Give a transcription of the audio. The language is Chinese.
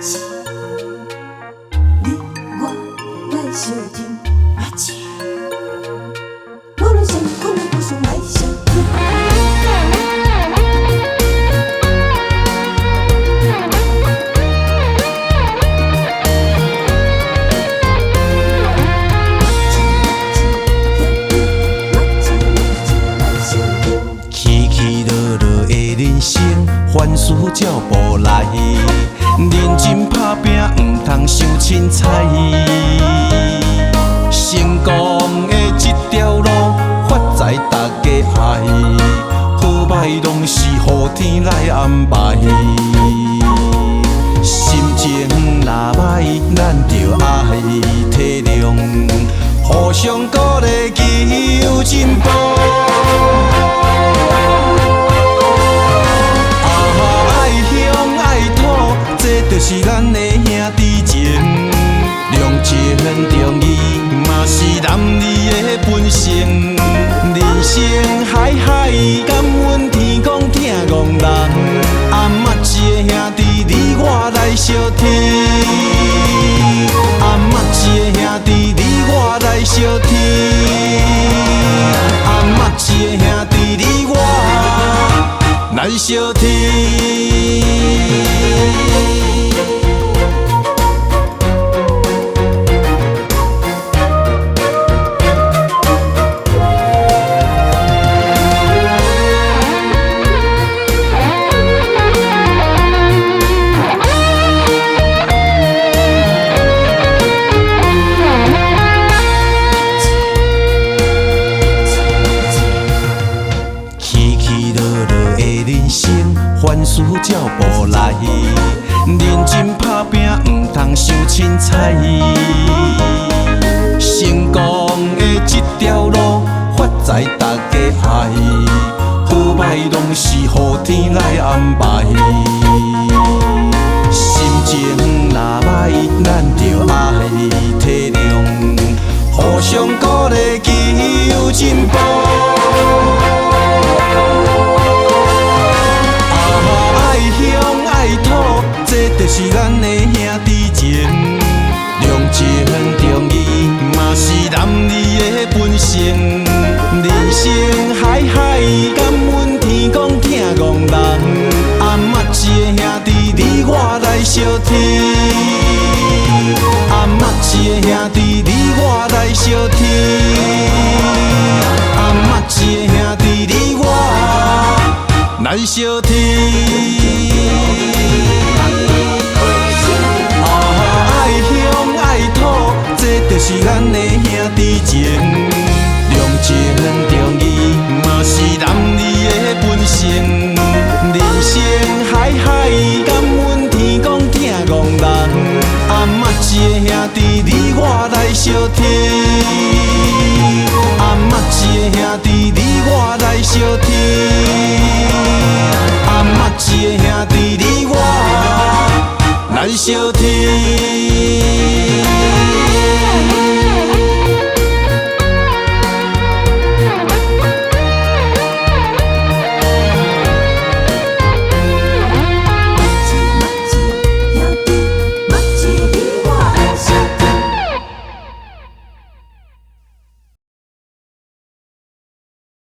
是你我来相听，阿姐，无论谁困难不说来相听。起起落落的人生，凡事照步来，认真打拼，唔通伤凊彩。成功的这条路，发财大家爱，好歹拢是予天来安排。心情若歹，咱着爱体谅，互相鼓励，求进步。就是咱的兄弟情，良情重义嘛是男儿的本性。人生海海，感恩天公疼憨人，阿妈一个兄弟，你我来相挺。阿妈一个兄弟，你我来相挺。阿妈一个兄弟，你我来相挺。人生凡事照步来，认真打拼，唔通伤凊彩。成功的这条路，发财大家爱，好歹拢是予天来安排。心情若歹，咱着爱体谅，互相鼓励，求进步。这就是咱的兄弟情，良情重义嘛是男儿的本性。人生海海，感恩天公疼憨人，阿妈一个兄弟，你我来相挺。阿妈一个兄弟，你我来相挺。阿妈一个兄弟，你我来相挺。就是咱的兄弟情，良情重义嘛是男儿的本性。人生海海，感恩天公疼憨人，阿妈一个兄弟，你我来相挺。阿妈一个兄弟，你我来相挺。阿妈一个兄弟，你我来相